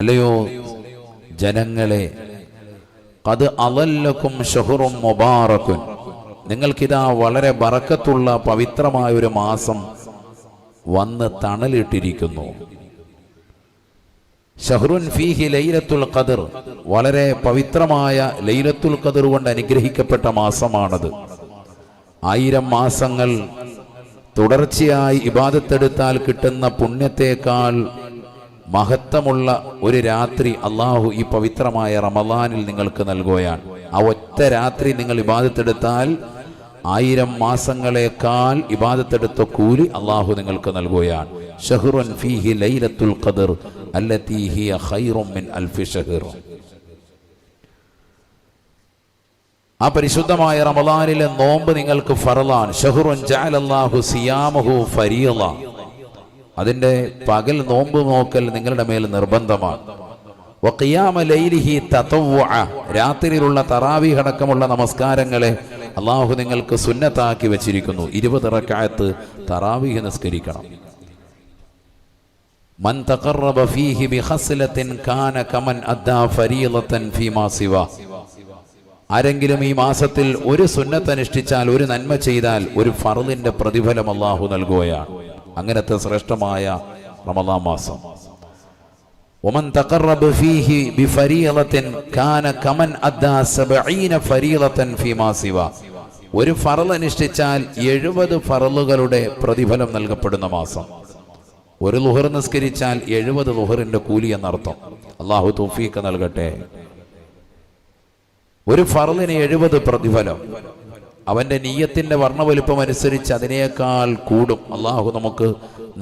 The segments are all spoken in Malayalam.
അല്ലയോ ജനങ്ങളെ, ഖദ് അളല്ലക്കും ശഹ്റും മുബാറകുൻ, നിങ്ങൾക്കിതാ വളരെ ബറക്കത്തുള്ള പവിത്രമായ ഒരു മാസം വന്ന് തണലിട്ടിരിക്കുന്നു. ശഹ്റുൻ ഫീഹി ലൈലത്തുൽ ഖദർ, വളരെ പവിത്രമായ ലൈലത്തുൽ ഖദർ കൊണ്ട് അനുഗ്രഹിക്കപ്പെട്ട മാസമാണത്. 1000 മാസങ്ങൾ തുടർച്ചയായി ഇബാദത്തെടുത്താൽ കിട്ടുന്ന പുണ്യത്തേക്കാൾ മഹത്വമുള്ള ഒരു രാത്രി അള്ളാഹു ഈ പവിത്രമായ റമളാനിൽ നിങ്ങൾക്ക് നൽകുകയാണ്. ആ ഒറ്റ രാത്രി നിങ്ങൾ ഇബാദത്തെടുത്താൽ 1000 മാസങ്ങളെക്കാൾ ഇബാദത്തെടുത്ത കൂലി അള്ളാഹു നിങ്ങൾക്ക് നൽകുകയാണ്. ശഹ്റുൻ ഫീഹി ലൈലത്തുൽ ഖദർ അല്ലതി ഹിയ ഖൈറും മിൻ അൽഫി ശഹ്ർ. ആ പരിശുദ്ധമായ റമളാനിലെ നോമ്പ് നിങ്ങൾക്ക് ഫർളാൻ. ശഹ്റുൻ ജഅലല്ലാഹു സിയാമഹു ഫരീള, അതിന്റെ പകൽ നോമ്പ് നോക്കൽ നിങ്ങളുടെ മേൽ നിർബന്ധമാണ്. വഖിയാമ ലൈലിഹി തതവ്വുഅ, രാത്രിയിലുള്ള തറാവീഹ് അടക്കമുള്ള നമസ്കാരങ്ങളെ അള്ളാഹു നിങ്ങൾക്ക് സുന്നത്താക്കി വെച്ചിരിക്കുന്നു. 20 റക്അത്ത് തറാവീഹ് നിസ്കരിക്കണം. മൻ തഖറബ ഫീഹി ബിഖസ്ലത്തിൻ കാന കമൻ അദ്ദാ ഫരീളതൻ ഫീമാ സിവാ, ആരെങ്കിലും ഈ മാസത്തിൽ ഒരു സുന്നത്ത് അനുഷ്ഠിച്ചാൽ, ഒരു നന്മ ചെയ്താൽ, ഒരു ഫർളിന്റെ പ്രതിഫലം അള്ളാഹു നൽകുകയാണ്. അങ്ങനത്തെ ശ്രേഷ്ഠമായ റമളാൻ മാസം. വമൻ തഖറബ ഫീഹി ബിഫരീളത്തിൻ കാന കമൻ അദ്ദാ 70 ഫരീളതൻ ഫീമാ സിവാ, ഒരു ഫർള് അനുഷ്ഠിച്ചാൽ 70 ഫർളുകളുടെ പ്രതിഫലം നൽകപ്പെടുന്ന മാസം. ഒരു ളുഹർ നിസ്കരിച്ചാൽ 70 ളുഹറിന്റെ കൂലി എന്നർത്ഥം. അള്ളാഹു തൗഫീഖ് നൽകട്ടെ. ഒരു ഫർളിന് 70 പ്രതിഫലം. അവന്റെ നിയ്യത്തിന്റെ വർണ്ണവലുപ്പം അനുസരിച്ച് അതിനേക്കാൾ കൂടും. അള്ളാഹു നമുക്ക്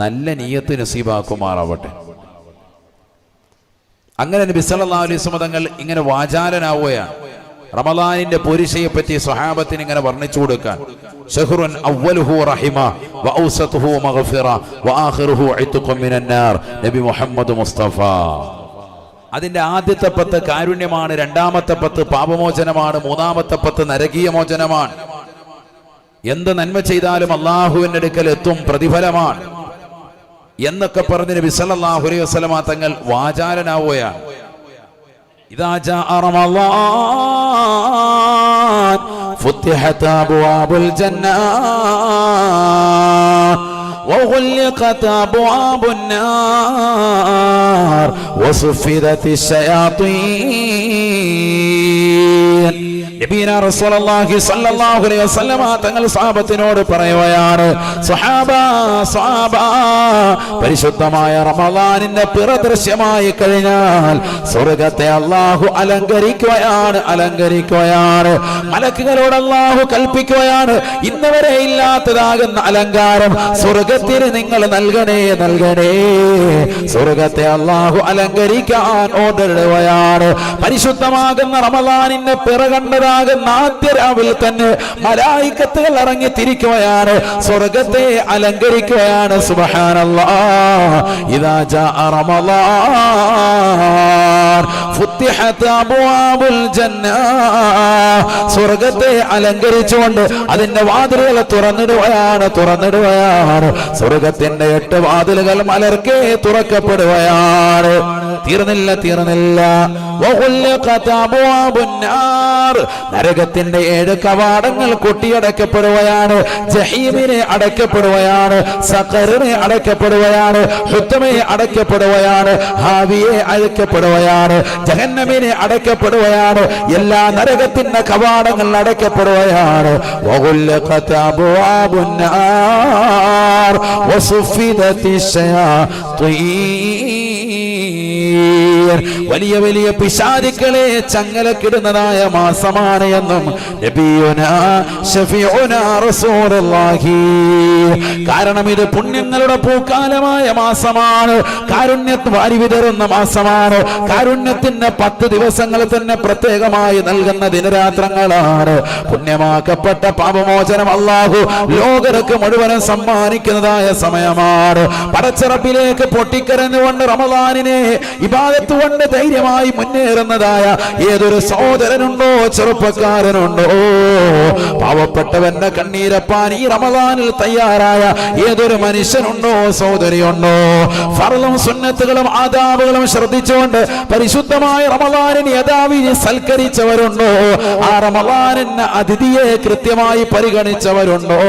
നല്ല നിയ്യത്ത് നസീബാക്കുമാറാവട്ടെ. അങ്ങനെ നബി സല്ലല്ലാഹു അലൈഹി വസല്ലം തങ്ങൾ ഇങ്ങനെ വാചാലനാവുകയാണ്. റമളാനിന്റെ പോരിശയെ പറ്റി സ്വഹാബത്തിന് ഇങ്ങനെ വർണ്ണിച്ചു കൊടുക്കാൻ. ശഹ്റുൻ അവ്വലുഹു റഹിമ വ ഔസതുഹു മഗ്ഫിറ വ ആഖിറുഹു ഇത്ഖും മിനന്നാർ. നബി മുഹമ്മദ് മുസ്തഫ. അതിന്റെ ആദ്യത്തെ 10 കാരുണ്യമാണ്, രണ്ടാമത്തെ 10 പാപമോചനമാണ്, മൂന്നാമത്തെ 10 നരകീയ മോചനമാണ്. എന്ത് നന്മ ചെയ്താലും അള്ളാഹുവിന്റെ അടുക്കൽ എത്തും, പ്രതിഫലമാണ് എന്നൊക്കെ പറഞ്ഞ് നബി സല്ലല്ലാഹു അലൈഹി വസല്ലം തങ്ങൾ വാചാലനാവുകയാണ്. ഇദാ ജാഅ റമളാൻ ഫുത്തിഹത് അബ്വാബുൽ ജന്നah وغلقت أبواب النار وصفدت الشياطين. നബിയനാ റസൂലുള്ളാഹി സ്വല്ലല്ലാഹു അലൈഹി വസല്ലം തങ്ങൾ സ്വഹാബത്തിനോട് പറയുകയാണ്, സ്വഹാബ, പരിശുദ്ധമായ റമളാനിന്റെ പിറ ദൃശ്യമായി കഴിഞ്ഞാൽ സ്വർഗ്ഗത്തെ അല്ലാഹു അലങ്കരിക്കുകയാണ്. മലക്കുകളോട് അല്ലാഹു കൽപ്പിക്കുകയാണ്, ഇന്നുവരെ ഇല്ലാത്തതാകുന്ന അലങ്കാരം സ്വർഗ്ഗത്തിന് നിങ്ങൾ നൽകണേ. സ്വർഗ്ഗത്തെ അല്ലാഹു അലങ്കരിക്കാൻ ഓർഡർ ഇടുകയാണ്. പരിശുദ്ധമാകുന്ന റമളാനിന്റെ പിറ കണ്ടതാകുന്ന ആദ്യ രാവിൽ തന്നെ മലായികത്തുകൾ ഇറങ്ങി തിരിക്കുകയാണ്, സ്വർഗ്ഗത്തെ അലങ്കരിക്കുകയാണ്. സുബ്ഹാനല്ലാഹ്. ഇദാ ജാഅ റമളാൻ ഫുത്തിഹത് അബ്വാബുൽ ജന്നah, സ്വർഗ്ഗത്തെ അലങ്കരിച്ചുകൊണ്ട് അതിന്റെ വാതിലുകൾ തുറന്നിടുകയാണ്. സ്വർഗ്ഗത്തിന്റെ 8 വാതിലുകൾ മലർക്കെ തുറക്കപ്പെടുകയാണ്. തീർന്നില്ല. വഗുല്ലിഖത് അബ്വാബുൻ നാർ, നരകത്തിന്റെ 7 കവാടങ്ങൾ കൊട്ടിയടക്കപ്പെടുകയാണ്. ജഹീമിനെ അടക്കപ്പെടുകയാണ്, സഖറിനെ അടക്കപ്പെടുകയാണ്, ഹുത്തമെ അടക്കപ്പെടുകയാണ്, ഹാവിയെ അടക്കപ്പെടുകയാണ്, ജഹന്നമിനെ അടക്കപ്പെടുകയാണ്. എല്ലാ നരകത്തിന്റെ കവാടങ്ങൾ അടക്കപ്പെടുകയാണ്. വഗുല്ലിഖത് അബ്വാബുൻ നാർ വസുഫിദതി ശയാതീൻ, വലിയ പിശാചുക്കളെ ചങ്ങലക്കിടുന്നതായ മാസമാണ് എന്നും നബിയുനാ ശഫീഉനാ റസൂലുള്ളാഹി. കാരണം ഇത് പുണ്യങ്ങളുടെ പൂക്കാലമായ മാസമാണ്, കാരുണ്യത്ത് വാരി വിതറുന്ന മാസമാണ്. കാരുണ്യത്തിന്റെ 10 ദിവസങ്ങൾ തന്നെ പ്രത്യേകമായി നൽകുന്ന ദിനരാത്രങ്ങളാണ്. പുണ്യമാക്കപ്പെട്ട പാപമോചനം അല്ലാഹു ലോകർക്ക് മുഴുവനും സമ്മാനിക്കുന്നതായ സമയമാണ്. പടച്ചിറപ്പിലേക്ക് പൊട്ടിക്കരഞ്ഞുകൊണ്ട് റമളാനിനെ ഇബാദത്ത് എടുത്തുകൊണ്ട് ധൈര്യമായി മുന്നേറുന്നതായ ഏതൊരു സഹോദരനുണ്ടോ, ചെറുപ്പക്കാരനുണ്ടോ, പാവപ്പെട്ടവന്റെ കണ്ണീരപ്പാൻ ഈ റമദാനിൽ തയ്യാറായ ഏതൊരു മനുഷ്യനുണ്ടോ, സഹോദരിയുണ്ടോ, ഫർളും സുന്നത്തുകളും ആദാബുകളും ശ്രദ്ധിച്ചുകൊണ്ട് പരിശുദ്ധമായ റമദാനിനെ യഥാവിധി സൽക്കരിച്ചവരുണ്ടോ, ആ റമദാനിന് അതിഥിയെ കൃത്യമായി പരിഗണിച്ചവരുണ്ടോ,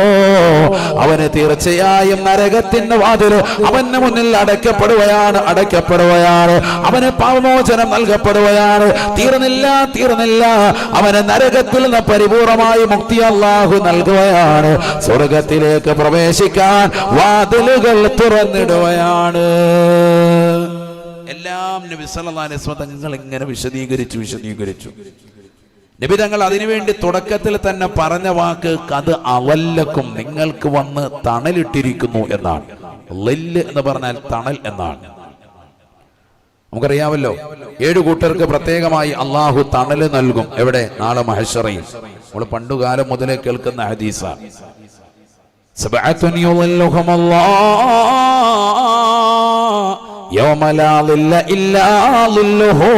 അവന് തീർച്ചയായും നരകത്തിന്റെ വാതിൽ അവന് മുന്നിൽ അടയ്ക്കപ്പെടുകയാണ്. അവന് പാപമോചനം നൽകപ്പെടുകയാണ്. തീർന്നില്ല, അവന് നരകത്തിൽ നിന്ന് പരിപൂർണമായി മുക്തി അല്ലാഹു നൽകുകയാണ്. സ്വർഗത്തിലേക്ക് പ്രവേശിക്കാൻ വാതിലുകൾ തുറന്നിടുകയാണ്. എല്ലാം നബി സല്ലല്ലാഹു അലൈഹി വസല്ലം തങ്ങൾ ഇങ്ങനെ വിശദീകരിച്ചു. നബി തങ്ങൾ അതിനുവേണ്ടി തുടക്കത്തിൽ തന്നെ പറഞ്ഞ വാക്ക് കത് അവല്ലക്കും, നിങ്ങൾക്ക് വന്ന് തണലിട്ടിരിക്കുന്നു എന്നാണ്. ളില്ല് എന്ന് പറഞ്ഞാൽ തണൽ എന്നാണ്. നമുക്കറിയാമല്ലോ, 7 കൂട്ടർക്ക് പ്രത്യേകമായി അള്ളാഹു തണല് നൽകും. എവിടെ? നാളെ മഹ്ശറയിൽ. നമ്മൾ പണ്ടുകാലം മുതലേ കേൾക്കുന്ന ഹദീസാണ്. സബഅത്തുൻ യുളില്ലുഹുമുല്ലാഹ് യൗമ ലാ ളില്ല ഇല്ലാ ളില്ലുഹു.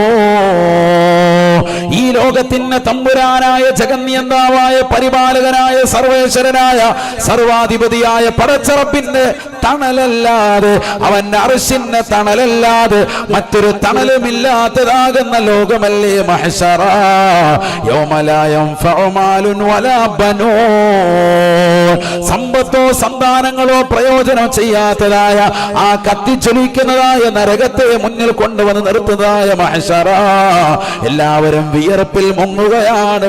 ഈ ലോകത്തിന് തമ്പുരാനായ, ജഗന്നിയന്താവായ, പരിപാലകനായ, സർവേശ്വരനായ, സർവാധിപതിയായ പടച്ചറപ്പിന്റെ തണലല്ലാതെ, അവന്റെ അർശിന്റെ തണലല്ലാതെ മറ്റൊരു തണലുമില്ലാത്തതാകുന്ന ലോകമല്ലേ മഹ്ശറ. യൗമ ലാ യൻഫഉ മാലുൻ വലാ ബനൂൻ. സമ്പത്തോ സന്താനങ്ങളോ പ്രയോജനം ചെയ്യാത്തതായ ആ കത്തിച്ചൊലിക്കുന്നതായ നരകത്തെ മുന്നിൽ കൊണ്ടുവന്ന് നിർത്തുന്നതായ മഹ്ശറ. എല്ലാവരും വിയർപ്പിൽ മുങ്ങുകയാണ്.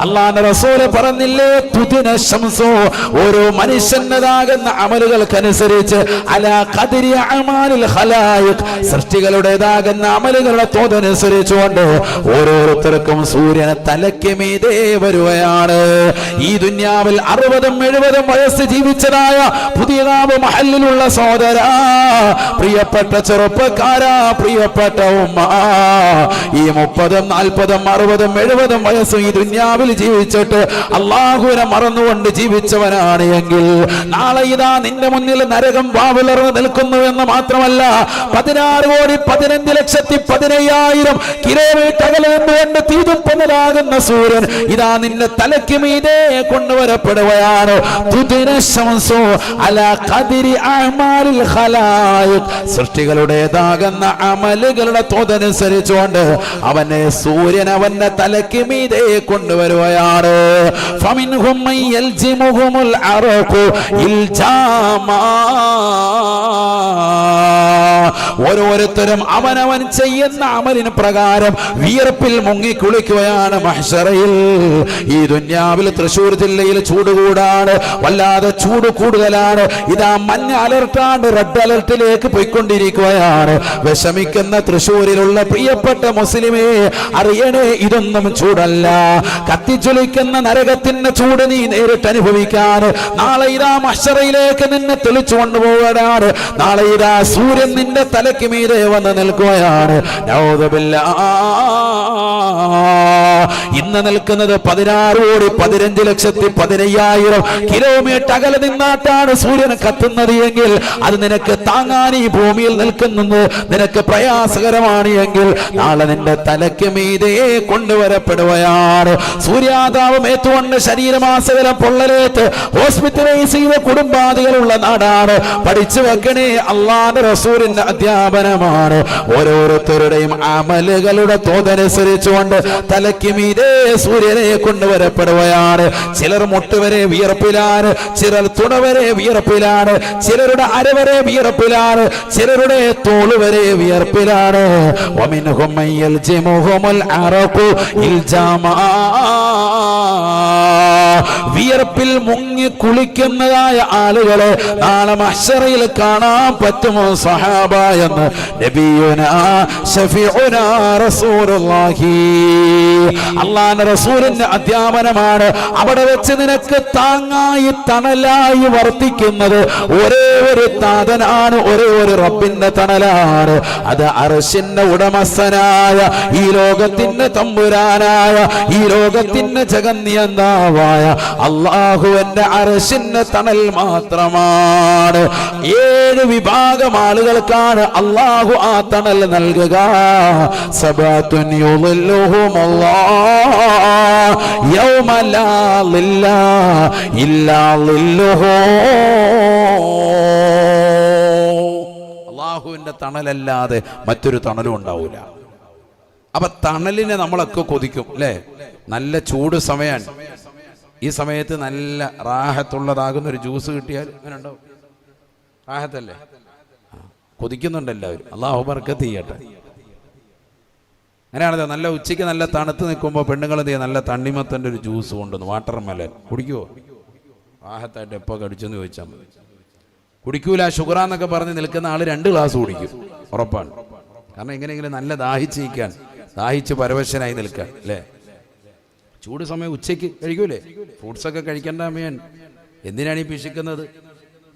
അല്ലാഹുവിന്റെ റസൂല് പറഞ്ഞില്ലേ, തുദിന ശംസു, ഓരോ മനുഷ്യന്റേതാകുന്ന അമലുകൾക്കനുസരിച്ച് അലാ ഖദരി അമാലിൽ ഖലായിഖ്, സൃഷ്ടികളുടേതാകുന്ന അമലുകളുടെ തോതനുസരിച്ചുകൊണ്ട് ഓരോരുത്തർക്കും സൂര്യനെ തലയ്ക്ക് മീതെ വരുകയാണ്. ഈ ദുനിയാവിൽ 60-70 വയസ്സ് ജീവിച്ചതായ പുതിയതാവ് മഹല്ലിലുള്ള സഹോദര, പ്രിയപ്പെട്ട ചെറുപ്പക്കാരാ, പ്രിയപ്പെട്ട ഉമ്മ, ഈ 30, 40, 60, 70 വയസ്സും ഈ ദുനിയാവിൽ ജീവിച്ചിട്ട് അള്ളാഹുവിനെ മറന്നുകൊണ്ട് ജീവിച്ചവനാണ് എങ്കിൽ നാളെ ഇതാ നിന്റെ മുന്നിൽ നരകം വാവിളർന്ന് നിൽക്കുന്നു എന്ന് മാത്രമല്ല, 16,15,15,000 കിലോമീറ്റർ അകലെ നിന്നുകൊണ്ട് തീതുപ്പലാകുന്ന സൂര്യൻ ഇതാ നിന്റെ തലയ്ക്ക് മീതെ കൊണ്ടുവരപ്പെടുകയാണ്. സൃഷ്ടികളുടേതാകുന്ന അമലുകളുടെ തോതനുസരിച്ചുകൊണ്ട് അവനെ സൂര്യൻ അവന്റെ തലയ്ക്ക് മീതെ കൊണ്ടുവരുകയാണ്. ഫമിൻഹും മൻ യൽജിമുഹുൽ അറഖു ഇൽജാമാ. ഓരോരുത്തരും അവനവൻ ചെയ്യുന്ന അമലിന് പ്രകാരം വിയർപ്പിൽ മുങ്ങിക്കുളിക്കുകയാണ് മഹ്ശറയിൽ. ഈ ദുനിയാവിൽ തൃശ്ശൂർ ജില്ലയിൽ ചൂട് കൂടാണ്, വല്ലാതെ ചൂട് കൂടുതലാണ്. ഇതാ മഞ്ഞ അലർട്ടാണ്, റെഡ് അലർട്ടിലേക്ക് പോയിക്കൊണ്ടിരിക്കുകയാണ്. വിഷമിക്കുന്ന തൃശ്ശൂരിലുള്ള പ്രിയപ്പെട്ട മുസ്ലിമേ, അറിയണേ, ഇതൊന്നും ചൂടല്ല. കത്തിച്ചൊലിക്കുന്ന നരകത്തിന്റെ ചൂട് നീ നേരിട്ട് അനുഭവിക്കാൻ നാളെ ഇതാ മഹ്ശറയിലേക്ക് നിന്നെ തെളിച്ചു കൊണ്ടുപോകാനാണ്. നാളെ ഇതാ സൂര്യൻ നിന്റെ തലയ്ക്ക് മീതെ വന്ന് നിൽക്കുകയാണ്. ഇന്ന് നിൽക്കുന്നത് 16,15,15,000 കിലോമീറ്റർ അകലെ നിന്നാട്ടാണ് സൂര്യൻ കത്തുന്നത് എങ്കിൽ അത് നിനക്ക് താങ്ങാൻ ഈ ഭൂമിയിൽ നിൽക്കുന്നത് നിനക്ക് പ്രയാസകരമാണ് എങ്കിൽ നാളെ നിന്റെ തലയ്ക്ക് മീതെ കൊണ്ടുവരപ്പെടുകയാണ്. സൂര്യാതാപം ഏറ്റുകൊണ്ട് ശരീരമാസകലം പൊള്ളലേറ്റ് ഹോസ്പിറ്റലൈസ് ചെയ്ത കുടുംബാദികളുള്ള നാടാണ്. പഠിച്ചു വെക്കണേ, അല്ലാഹുവിന്റെ റസൂലിന്റെ അധ്യാപനമാണ്. ഓരോരുത്തരുടെയും അമലുകളുടെ തോതനുസരിച്ചുകൊണ്ട് തലയ്ക്ക് മീതെ സൂര്യനെ കൊണ്ടുവരപ്പെടുകയാണ്. ചിലർ മുട്ടുവരെ വിയർപ്പിലാണ്, ചിലർ തുടവരെ വിയർപ്പിലാണ്, ചിലരുടെ അരവരെ വിയർപ്പിലാണ്, ചിലരുടെ തോളുവരെ വിയർപ്പിലാണ്. വമിൻഹും മൻ യൽജിമുഹുൽ അറഖു ഇൽജാമാ. വിയർപ്പിൽ മുങ്ങി കുളിക്കുന്നതായ ആളുകളെ നാളെ മഹ്ശറയിൽ കാണാൻ പറ്റുമോ സഹാബ എന്ന് നബിയുനാ ശഫീഉനാ റസൂലുള്ളാഹി. അല്ലാഹുവിന്റെ റസൂലിന്റെ അധ്യാപനമാണ്. അവിടെ വെച്ച് നിനക്ക് താങ്ങായി തണലായി വർത്തിക്കുന്നത് ഒരേ ഒരു താതനാണ്, ഒരേ ഒരു റബ്ബിന്റെ തണലാണ്. അത് അർശിന്റെ ഉടമസ്ഥനായ, ഈ ലോകത്തിന്റെ തമ്പുരാനായ, ഈ ലോകത്തിന്റെ ജഗന്നിയന്താവായ അല്ലാഹുവിന്റെ അർശിന്റെ തണൽ മാത്രമാണ്. 7 വിഭാഗം ആളുകൾക്കാണ് അല്ലാഹു ആ തണൽ നൽകുക. സബഅത്തുൻ യുളില്ലുഹുമുല്ലാഹ് യൗമ ലാ ളില്ല ഇല്ലാ ളില്ലുഹു. അല്ലാഹുവിന്റെ തണലല്ലാതെ മറ്റൊരു തണലും ഉണ്ടാവൂല. അപ്പൊ തണലിനെ നമ്മളൊക്കെ കൊതിക്കും അല്ലേ? നല്ല ചൂട് സമയമാണ്. ഈ സമയത്ത് നല്ല റാഹത്തുള്ളതാകുന്ന ഒരു ജ്യൂസ് കിട്ടിയാൽ അങ്ങനെ ഉണ്ടാവും. റാഹത്തല്ലേ? കൊതിക്കുന്നുണ്ട് എല്ലാവരും. അല്ലാഹു ബർക്കത്ത് ചെയ്യട്ടെ. അങ്ങനെയാണല്ലോ. നല്ല ഉച്ചയ്ക്ക് നല്ല തണുത്ത് നിൽക്കുമ്പോൾ പെണ്ണുങ്ങൾ എന്ത് ചെയ്യുക? നല്ല തണ്ണിമത്തൻ്റെ ഒരു ജ്യൂസ് കൊണ്ടുവന്നു, വാട്ടർ മെലൻ. കുടിക്കുവോ? റാഹത്തായിട്ട് എപ്പോൾ കടിച്ചെന്ന് ചോദിച്ചാൽ മതി. കുടിക്കൂല. ഷുഗറാന്നൊക്കെ പറഞ്ഞ് നിൽക്കുന്ന ആൾ 2 ഗ്ലാസ് കുടിക്കും, ഉറപ്പാണ്. കാരണം എങ്ങനെയെങ്കിലും നല്ല ദാഹിച്ച് പരവശനായി നിൽക്കാൻ അല്ലേ? ചൂട് സമയം ഉച്ചയ്ക്ക് കഴിക്കൂലേ? ഫ്രൂട്ട്സൊക്കെ കഴിക്കേണ്ട അമ്മയാണ്. എന്തിനാണ് ഈ പിശിക്കുന്നത്?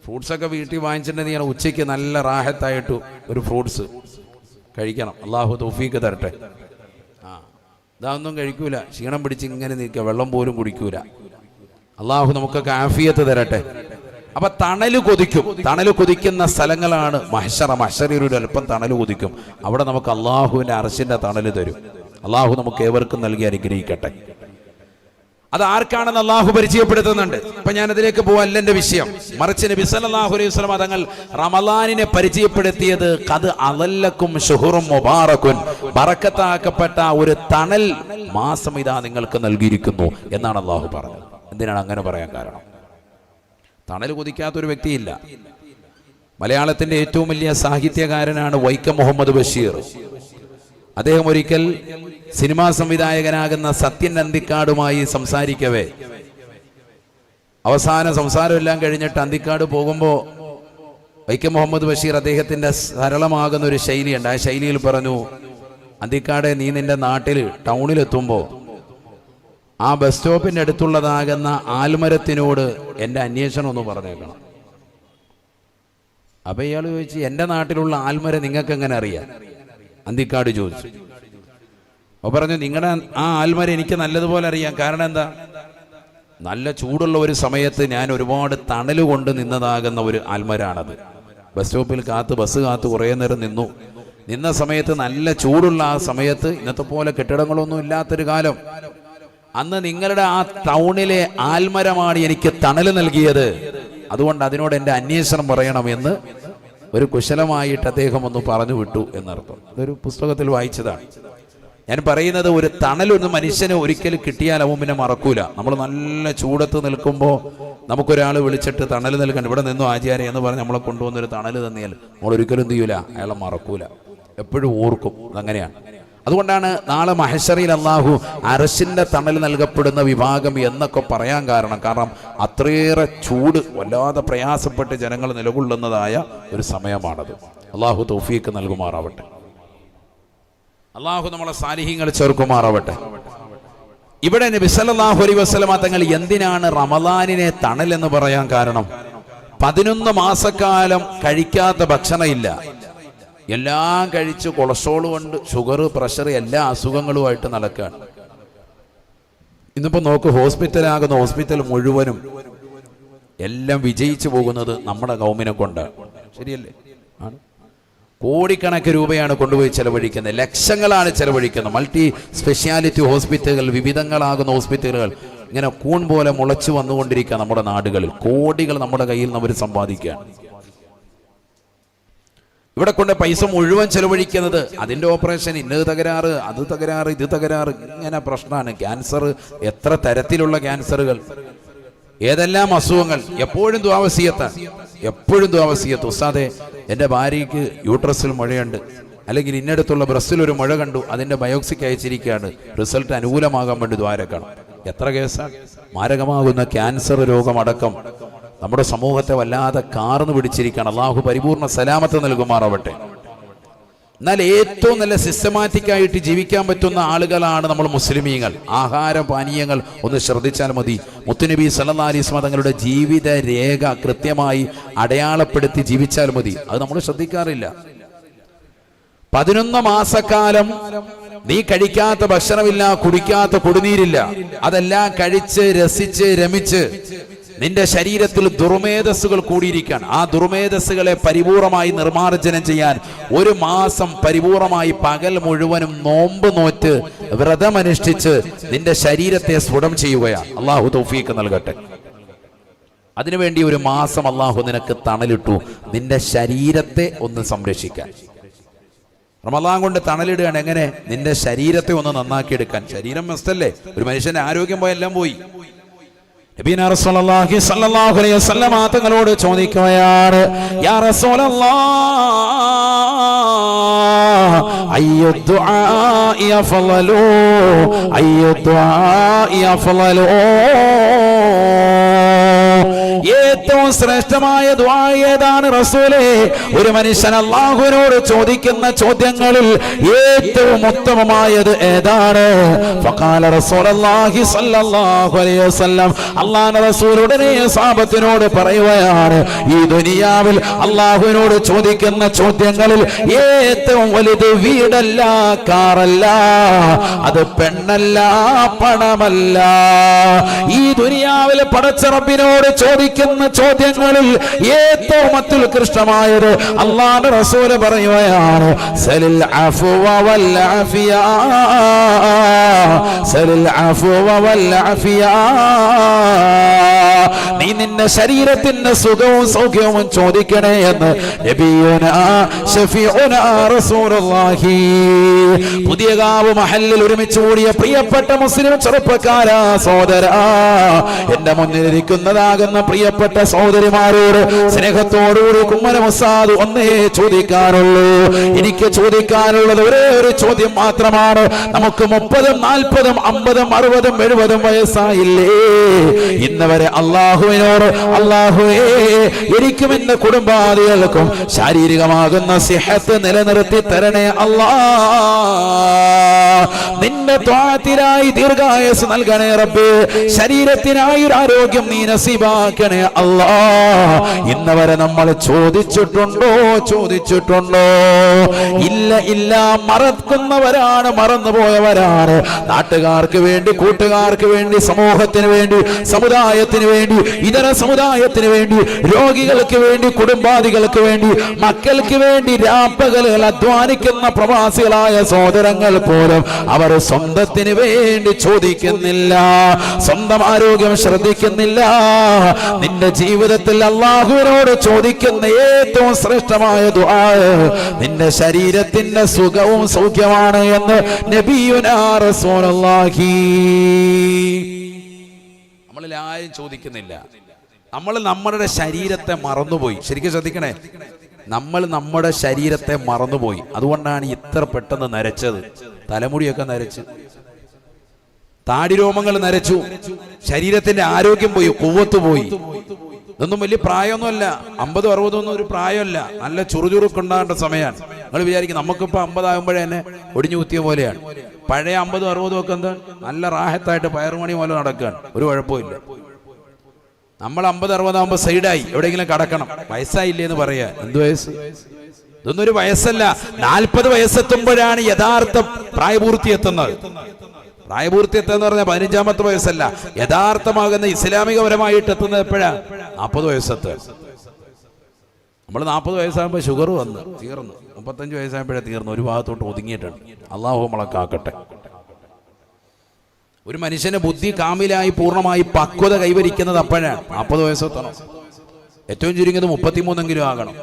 ഫ്രൂട്ട്സൊക്കെ വീട്ടിൽ വാങ്ങിച്ചിട്ടുണ്ടെങ്കിൽ ഉച്ചയ്ക്ക് നല്ല റാഹത്തായിട്ട് ഒരു ഫ്രൂട്ട്സ് കഴിക്കണം. അള്ളാഹു തൗഫീക്ക് തരട്ടെ. ഇതൊന്നും കഴിക്കൂല, ക്ഷീണം പിടിച്ച് ഇങ്ങനെ നിൽക്കുക, വെള്ളം പോലും കുടിക്കൂല. അള്ളാഹു നമുക്കൊക്കെ ആഫിയത്ത് തരട്ടെ. അപ്പൊ തണല് കൊതിക്കും. തണല് കൊതിക്കുന്ന സ്ഥലങ്ങളാണ് മഹ്ശറിൽ ഒരു അല്പം തണല് കൊതിക്കും. അവിടെ നമുക്ക് അള്ളാഹുവിന്റെ അർശിന്റെ തണല് തരും. അള്ളാഹു നമുക്ക് ഏവർക്കും നൽകി അനുഗ്രഹിക്കട്ടെ. അത് ആർക്കാണെന്ന് അള്ളാഹു പരിചയപ്പെടുത്തുന്നുണ്ട്. അപ്പൊ ഞാൻ അതിലേക്ക് പോവല്ല എന്റെ വിഷയം. മറിച്ച് നബി സല്ലല്ലാഹു അലൈഹി വസല്ലം തങ്ങൾ റമളാനിനെ പരിചയപ്പെടുത്തിയത് ഖദ് അളല്ലക്കും ശുഹുറും മുബാറകുൻ, ബറക്കത്താക്കപ്പെട്ട ഒരു തണൽ മാസം ഇതാ നിങ്ങൾക്ക് നൽകിയിരിക്കുന്നു എന്നാണ് അള്ളാഹു പറഞ്ഞത്. എന്തിനാണ് അങ്ങനെ പറയാൻ കാരണം? തണൽ കൊതിക്കാത്തൊരു വ്യക്തിയില്ല. മലയാളത്തിന്റെ ഏറ്റവും വലിയ സാഹിത്യകാരനാണ് വൈക്കം മുഹമ്മദ് ബഷീർ. അദ്ദേഹം ഒരിക്കൽ സിനിമാ സംവിധായകനാകുന്ന സത്യൻ അന്തിക്കാടുമായി സംസാരിക്കവേ, അവസാന സംസാരമെല്ലാം കഴിഞ്ഞിട്ട് അന്തിക്കാട് പോകുമ്പോൾ വൈക്കം മുഹമ്മദ് ബഷീർ അദ്ദേഹത്തിന്റെ സരളമാകുന്ന ഒരു ശൈലിയുണ്ട്. ആ ശൈലിയിൽ പറഞ്ഞു, അന്തിക്കാട് നീ നിന്റെ നാട്ടിൽ ടൗണിലെത്തുമ്പോൾ ആ ബസ് സ്റ്റോപ്പിന്റെ അടുത്തുള്ളതാകുന്ന ആൽമരത്തിനോട് എൻ്റെ അന്വേഷണം ഒന്ന് പറഞ്ഞേക്കണം. അപ്പൊ ഇയാൾ ചോദിച്ചു, എൻ്റെ നാട്ടിലുള്ള ആൽമരം നിങ്ങൾക്ക് എങ്ങനെ അറിയാം? അന്തിക്കാട് ചോദിച്ചു. അപ്പൊ പറഞ്ഞു, നിങ്ങളുടെ ആ ആൽമരം എനിക്ക് നല്ലതുപോലെ അറിയാം. കാരണം എന്താ? നല്ല ചൂടുള്ള ഒരു സമയത്ത് ഞാൻ ഒരുപാട് തണല് കൊണ്ട് നിന്നതാകുന്ന ഒരു ആൽമരാണത്. ബസ് സ്റ്റോപ്പിൽ ബസ് കാത്ത് കുറേ നേരം നിന്ന സമയത്ത് നല്ല ചൂടുള്ള ആ സമയത്ത്, ഇന്നത്തെ പോലെ കെട്ടിടങ്ങളൊന്നും ഇല്ലാത്തൊരു കാലം, അന്ന് നിങ്ങളുടെ ആ ടൗണിലെ ആൽമരമാണ് എനിക്ക് തണല് നൽകിയത്. അതുകൊണ്ട് അതിനോട് എൻ്റെ അന്വേഷണം പറയണമെന്ന് ഒരു കുശലമായിട്ട് അദ്ദേഹം ഒന്ന് പറഞ്ഞു വിട്ടു എന്നർത്ഥം. ഇതൊരു പുസ്തകത്തിൽ വായിച്ചതാണ്. ഞാൻ പറയുന്നത്, ഒരു തണലൊന്നും മനുഷ്യന് ഒരിക്കലും കിട്ടിയാൽ അവൻ പിന്നെ മറക്കൂല. നമ്മൾ നല്ല ചൂടത്ത് നിൽക്കുമ്പോൾ നമുക്കൊരാൾ വിളിച്ചിട്ട് തണൽ നൽകണം, ഇവിടെ നിന്നു ആചാര്യ എന്ന് പറഞ്ഞ് നമ്മളെ കൊണ്ടുവന്നൊരു തണൽ തന്നിയാൽ നമ്മൾ ഒരിക്കലും എന്ത് ചെയ്യൂല, അയാളെ മറക്കൂല, എപ്പോഴും ഓർക്കും. അതങ്ങനെയാണ്. അതുകൊണ്ടാണ് നാളെ മഹ്ശറിൽ അല്ലാഹു അർശിന്റെ തണൽ നൽകപ്പെടുന്ന വിഭാഗം എന്നൊക്കെ പറയാൻ കാരണം അത്രയേറെ ചൂട്, വല്ലാതെ പ്രയാസപ്പെട്ട് ജനങ്ങൾ നിലകൊള്ളുന്നതായ ഒരു സമയമാണത്. അല്ലാഹു തൗഫീഖ് നൽകുമാറാവട്ടെ. അല്ലാഹു നമ്മളെ സാലിഹീങ്ങൾ ചേർക്കുമാറാവട്ടെ. ഇവിടെ നബി സല്ലല്ലാഹു അലൈഹി വസല്ലമ തങ്ങൾ എന്തിനാണ് റമളാനിനെ തണൽ എന്ന് പറയാൻ കാരണം? 11 മാസക്കാലം കഴിക്കാത്ത ഭക്ഷണമില്ല, എല്ലാം കഴിച്ച് കൊളസ്ട്രോൾ കൊണ്ട് ഷുഗർ, പ്രഷർ, എല്ലാ അസുഖങ്ങളുമായിട്ട് നടക്കുകയാണ്. ഇന്നിപ്പോ നോക്ക്, ഹോസ്പിറ്റൽ മുഴുവനും എല്ലാം വിജയിച്ചു പോകുന്നത് നമ്മുടെ കൗമിനെ കൊണ്ടാണ്. ശരിയല്ലേ? ആണ്. കോടിക്കണക്കിന് രൂപയാണ് കൊണ്ടുപോയി ചെലവഴിക്കുന്നത്, ലക്ഷങ്ങളാണ് ചെലവഴിക്കുന്നത്. മൾട്ടി സ്പെഷ്യാലിറ്റി ഹോസ്പിറ്റലുകൾ, വിവിധങ്ങളാകുന്ന ഹോസ്പിറ്റലുകൾ ഇങ്ങനെ കൂൺ പോലെ മുളച്ചു വന്നുകൊണ്ടിരിക്കുക നമ്മുടെ നാടുകളിൽ. കോടികൾ നമ്മുടെ കയ്യിൽ നിന്ന് അവർ സമ്പാദിക്കുകയാണ്. ഇവിടെ കൊണ്ട് പൈസ മുഴുവൻ ചെലവഴിക്കുന്നത് അതിൻ്റെ ഓപ്പറേഷൻ, ഇന്നത് തകരാറ്, അത് തകരാറ്, ഇത് തകരാറ്, ഇങ്ങനെ പ്രശ്നമാണ്. ക്യാൻസർ, എത്ര തരത്തിലുള്ള ക്യാൻസറുകൾ, ഏതെല്ലാം അസുഖങ്ങൾ. എപ്പോഴും ദുആവസിയത്ത്. ഉസ്താദേ, എൻ്റെ ഭാര്യയ്ക്ക് യൂട്രസിൽ മുഴയുണ്ട്, അല്ലെങ്കിൽ ഇന്നടുത്തുള്ള ബ്രസ്റ്റിൽ ഒരു മുഴ കണ്ടു, അതിൻ്റെ ബയോപ്സിക്ക് അയച്ചിരിക്കുകയാണ്, റിസൾട്ട് അനുകൂലമാകാൻ വേണ്ടി ദ്വാരക്കണം. എത്ര കേസാണ്? മാരകമാകുന്ന ക്യാൻസർ രോഗമടക്കം നമ്മുടെ സമൂഹത്തെ വല്ലാതെ കാർന്നു പിടിച്ചിരിക്കുകയാണ്. അള്ളാഹു പരിപൂർണ്ണ സലാമത്ത് നൽകുമാറാവട്ടെ. എന്നാൽ ഏറ്റവും നല്ല സിസ്റ്റമാറ്റിക് ആയിട്ട് ജീവിക്കാൻ പറ്റുന്ന ആളുകളാണ് നമ്മൾ മുസ്ലിമീങ്ങൾ. ആഹാര പാനീയങ്ങൾ ഒന്ന് ശ്രദ്ധിച്ചാൽ മതി. മുത്തുനബി സല്ലല്ലാഹു അലൈഹി വസല്ലം തങ്ങളുടെ ജീവിത രേഖ കൃത്യമായി അടയാളപ്പെടുത്തി ജീവിച്ചാൽ മതി. അത് നമ്മൾ ശ്രദ്ധിക്കാറില്ല. 11 മാസക്കാലം നീ കഴിക്കാത്ത ഭക്ഷണമില്ല, കുടിക്കാത്ത കുടിനീരില്ല. അതെല്ലാം കഴിച്ച് രസിച്ച് രമിച്ച് നിന്റെ ശരീരത്തിൽ ദുർമേധസ്സുകൾ കൂടിയിരിക്കാൻ, ആ ദുർമേധസ്സുകളെ പരിപൂർണമായി നിർമ്മാർജ്ജനം ചെയ്യാൻ 1 മാസം പരിപൂർണമായി പകൽ മുഴുവനും നോമ്പ് നോറ്റ് വ്രതമനുഷ്ഠിച്ച് നിന്റെ ശരീരത്തെ സ്ഫുടം ചെയ്യുകയാണ്. അള്ളാഹു തൗഫീഖ് നൽകട്ടെ. അതിനുവേണ്ടി 1 മാസം അള്ളാഹു നിനക്ക് തണലിട്ടു, നിന്റെ ശരീരത്തെ ഒന്ന് സംരക്ഷിക്കാൻ. റമളാൻ കൊണ്ട് തണലിടുകയാണ്. എങ്ങനെ? നിന്റെ ശരീരത്തെ ഒന്ന് നന്നാക്കി എടുക്കാൻ. ശരീരം മസ്റ്റല്ലേ? ഒരു മനുഷ്യന്റെ ആരോഗ്യം പോയ എല്ലാം പോയി. നബിന റസൂലുള്ളാഹി സ്വല്ലല്ലാഹു അലൈഹി വസല്ലം തങ്ങളോട് ചോദിക്കുകയാണ്, യാ റസൂലല്ലാഹ് അയ്യു ദുആഇ അഫ്ളലു അയ്യു ദുആഇ അഫ്ളലു, ഏറ്റവും ശ്രേഷ്ഠമായ ദുആ ഏതാണ് റസൂലേ? ഒരു മനുഷ്യൻ അല്ലാഹുവിനോട് ചോദിക്കുന്ന ചോദ്യങ്ങളിൽ ഏറ്റവും ഉത്തമമായത് ഏതാണ്? ഫഖാല റസൂലുള്ളാഹി സ്വല്ലല്ലാഹു അലൈഹി വസല്ലം, അല്ലാഹുവിന്റെ റസൂൽ ഉടനെ സ്വഹാബത്തിനോട് പറയുകയാണ്, ഈ ദുനിയാവിൽ അല്ലാഹുവിനോട് ചോദിക്കുന്ന ചോദ്യങ്ങളിൽ ഏറ്റവും വലുത് വീടല്ല, കാറല്ല, അത് പെണ്ണല്ല, പണമല്ല. ഈ ദുനിയാവിൽ പടച്ച റബ്ബിനോട് ചോദിക്കുന്ന ചോദ്യങ്ങളിൽ ഏറ്റവും അത്യുത്കൃഷ്ടമായത് അല്ലാഹുവിന്റെ റസൂൽ പറയുകയാണ്, സലിൽ അഫ്വ വൽ അഫിയ, സലിൽ അഫ്വ വൽ അഫിയ. നീ നിന്റെ ശരീരത്തിന്റെ സുഖവും സൗഖ്യവും ചോദിക്കണേ എന്ന് നബിയുനാ ശഫീഉനാ റസൂലുള്ളാഹി. പുതിയകാവ് മഹല്ലിൽ ഒരുമിച്ച് കൂടിയ പ്രിയപ്പെട്ട മുസ്ലിം ചെറുപ്പക്കാരാ, സഹോദരാ, എന്റെ മുന്നിലിരിക്കുന്നതാകുന്ന പ്രിയപ്പെട്ട സഹോദരിമാരോട് സ്നേഹത്തോടുകൂടി കുമ്മനം ഉസ്താദ് ഒന്നേ ചോദിക്കാനുള്ളൂ. എനിക്ക് ചോദിക്കാനുള്ളത് ഒരേ ഒരു ചോദ്യം മാത്രമാണ്. നമുക്ക് 30, 40, 50, 60, 70 വയസ്സായില്ലേ? ഇന്നവരെ അല്ലാഹുവിനോട്, അല്ലാഹുവേ എനിക്കും എന്റെ കുടുംബാദികൾക്കും ശാരീരികമാകുന്ന സിഹത്ത് നിലനിർത്തി തരണേ അല്ലാഹ്. നിന്റെ ത്വാഅത്തിനായി ദീർഘായുസ് നൽകണേ റബ്ബേ. ശരീരത്തിനായി ഒരു ആരോഗ്യം നീ നസീബാക്കണേ അല്ലാഹ്. ഇന്നവരെ നമ്മൾ ചോദിച്ചിട്ടുണ്ടോ? ഇല്ല, ഇല്ല. മറക്കുന്നവരാണ്, മറന്നുപോയവരാണ്. നാട്ടുകാർക്ക് വേണ്ടി, കൂട്ടുകാർക്ക് വേണ്ടി, സമൂഹത്തിന് വേണ്ടി, സമുദായത്തിന് വേണ്ടി, ഇതര സമുദായത്തിന് വേണ്ടി, രോഗികൾക്ക് വേണ്ടി, കുടുംബാദികൾക്ക് വേണ്ടി, മക്കൾക്ക് വേണ്ടി രാപ്പകലുകൾ അധ്വാനിക്കുന്ന പ്രവാസികളായ സഹോദരങ്ങൾ പോലും അവർ സ്വന്തത്തിന് വേണ്ടി ചോദിക്കുന്നില്ല, സ്വന്തം ആരോഗ്യം ശ്രദ്ധിക്കുന്നില്ല. നിന്റെ ജീവിതത്തിൽ അല്ലാഹുവിനോട് ചോദിക്കുന്ന ഏറ്റവും ശ്രേഷ്ഠമായ ദുആ നിന്റെ ശരീരത്തിന്റെ സുഖവും സൗഖ്യമാണ് എന്ന് നബിയുനാ റസൂലുള്ളാഹി. നമ്മളിൽ ആരും ചോദിക്കുന്നില്ല. നമ്മൾ നമ്മുടെ ശരീരത്തെ മറന്നുപോയി. ശരിക്കും ശ്രദ്ധിക്കണേ, നമ്മൾ നമ്മുടെ ശരീരത്തെ മറന്നുപോയി. അതുകൊണ്ടാണ് ഇത്ര പെട്ടെന്ന് നരച്ചത്. തലമുടിയൊക്കെ നരച്ചു, താടിരോമങ്ങൾ നരച്ചു, ശരീരത്തിന്റെ ആരോഗ്യം പോയി, കുവ്വത്ത് പോയി. ഇതൊന്നും വലിയ പ്രായമൊന്നുമല്ല. 50, 60 ഒന്നും ഒരു പ്രായമല്ല. നല്ല ചുറുചുറുക്കുണ്ടാകേണ്ട സമയമാണ്. നിങ്ങൾ വിചാരിക്കും നമുക്കിപ്പോൾ 50 ആകുമ്പോഴേ തന്നെ ഒടിഞ്ഞു കുത്തിയ പോലെയാണ്. പഴയ 50, 60 ഒക്കെ എന്താ നല്ല റാഹത്തായിട്ട് പയറുമണി പോലെ നടക്കുകയാണ്, ഒരു കുഴപ്പമില്ല. നമ്മൾ 50, 60 ആകുമ്പോൾ സൈഡായി എവിടെയെങ്കിലും കടക്കണം. വയസ്സായില്ലേ എന്ന് പറയാ. എന്ത് വയസ്സ്? ഇതൊന്നും ഒരു വയസ്സല്ല. 40 വയസ്സെത്തുമ്പോഴാണ് യഥാർത്ഥ പ്രായപൂർത്തി എത്തുന്നത്. പ്രായപൂർത്തി എത്തുക എന്ന് പറഞ്ഞാൽ 15-ാമത്തെ വയസ്സല്ല. യഥാർത്ഥമാകുന്ന ഇസ്ലാമികപരമായിട്ട് എത്തുന്നത് എപ്പോഴാണ്? 40 വയസ്സെത്തുക. നമ്മൾ 40 വയസ്സാകുമ്പോൾ ഷുഗർ വന്ന് തീർന്നു. 35 വയസ്സാകുമ്പോഴേ തീർന്നു. ഒരു ഭാഗത്തോട്ട് ഒതുങ്ങിയിട്ടുണ്ട്. അള്ളാഹു നമ്മളെ കാക്കട്ടെ. ഒരു മനുഷ്യന് ബുദ്ധി കാമിലായി പൂർണ്ണമായി പക്വത കൈവരിക്കുന്നത് അപ്പോഴാണ്. 40 വയസ്സെത്തണം. ഏറ്റവും ചുരുങ്ങിയത് 33 ആകണം.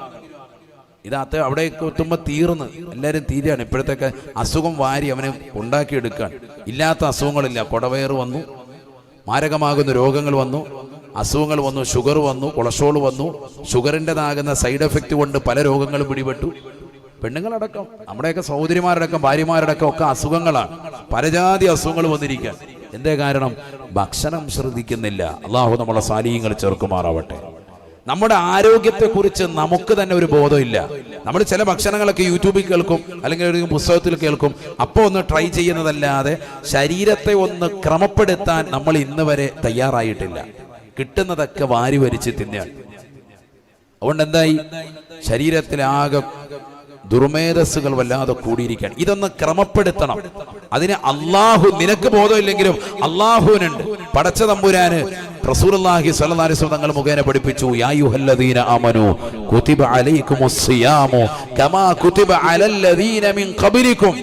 ഇതകത്ത് അവിടെ എത്തുമ്പോൾ തീർന്ന് എല്ലാവരും തീരുകയാണ്. ഇപ്പോഴത്തേക്ക് അസുഖം വാരി അവനെ ഉണ്ടാക്കിയെടുക്കാൻ. ഇല്ലാത്ത അസുഖങ്ങളില്ല. കൊടവയറ് വന്നു, മാരകമാകുന്ന രോഗങ്ങൾ വന്നു, അസുഖങ്ങൾ വന്നു, ഷുഗർ വന്നു, കൊളസ്ട്രോൾ വന്നു. ഷുഗറിൻ്റെതാകുന്ന സൈഡ് എഫക്റ്റ് കൊണ്ട് പല രോഗങ്ങളും പിടിപെട്ടു. പെണ്ണുങ്ങളടക്കം, നമ്മുടെയൊക്കെ സഹോദരിമാരടക്കം, ഭാര്യമാരടക്കം ഒക്കെ അസുഖങ്ങളാണ്. പലജാതി അസുഖങ്ങൾ വന്നിരിക്കാൻ. എന്തേ കാരണം? ഭക്ഷണം ശ്രദ്ധിക്കുന്നില്ല. അള്ളാഹു നമ്മളെ സാലിഹ്യങ്ങൾ ചേർക്കുമാറാവട്ടെ. നമ്മുടെ ആരോഗ്യത്തെക്കുറിച്ച് നമുക്ക് തന്നെ ഒരു ബോധമില്ല. നമ്മൾ ചില ഭക്ഷണങ്ങളൊക്കെ യൂട്യൂബിൽ കേൾക്കും, അല്ലെങ്കിൽ ഒരു പുസ്തകത്തിൽ കേൾക്കും, അപ്പോൾ ഒന്ന് ട്രൈ ചെയ്യുന്നതല്ലാതെ ശരീരത്തെ ഒന്ന് ക്രമപ്പെടുത്താൻ നമ്മൾ ഇന്ന് വരെ തയ്യാറായിട്ടില്ല. കിട്ടുന്നതൊക്കെ വാരി വരിച്ച് തിന്നുകയാണ്. അതുകൊണ്ട് എന്തായി, ശരീരത്തിലാകെ ദുർമേധസ്സുകൾ വല്ലാതെ കൂടിയിരിക്കുകയാണ്. ഇതൊന്ന് ക്രമപ്പെടുത്തണം. അതിന് അള്ളാഹു, നിനക്ക് ബോധമില്ലെങ്കിലും അള്ളാഹുവിനുണ്ട്. പടച്ച തമ്പുരാന് റസൂലുള്ളാഹി സ്വല്ലല്ലാഹി അലൈഹി വസല്ലം തങ്ങൾ മുഖേന പഠിപ്പിച്ചു, യാ അയ്യുഹല്ലദീന ആമനൂ കുതിബ അലൈക്കുമുസ് സിയാമു കമാ കുതിബ അലല്ലദീന മിൻ ഖബലിക്കും.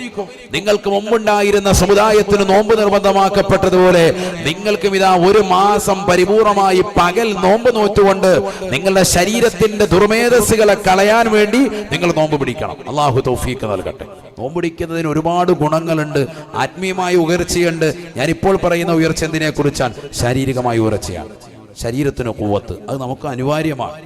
നിങ്ങൾക്ക് മുമ്പുണ്ടായിരുന്ന സമുദായത്തിന് നോമ്പ് നിർബന്ധമാക്കപ്പെട്ടതുപോലെ നിങ്ങൾക്കും ഇതാ ഒരു മാസം പരിപൂർണമായി പകൽ നോമ്പ് നോറ്റുകൊണ്ട് നിങ്ങളുടെ ശരീരത്തിന്റെ ദുർമേധസ്സുകളെ കളയാൻ വേണ്ടി നിങ്ങൾ നോമ്പ് പിടിക്കണം. അള്ളാഹു തൗഫീഖ് നൽകട്ടെ. നോമ്പ് പിടിക്കുന്നതിന് ഒരുപാട് ഗുണങ്ങളുണ്ട്, ആത്മീയമായ ഉയർച്ചയുണ്ട്. ഞാനിപ്പോൾ പറയുന്ന ഉയർച്ച എന്തിനെ കുറിച്ചാണ്? ശാരീരികമായ ഉയർച്ചയാണ്. ശരീരത്തിന് ഖുവ്വത്ത്, അത് നമുക്ക് അനിവാര്യമാണ്.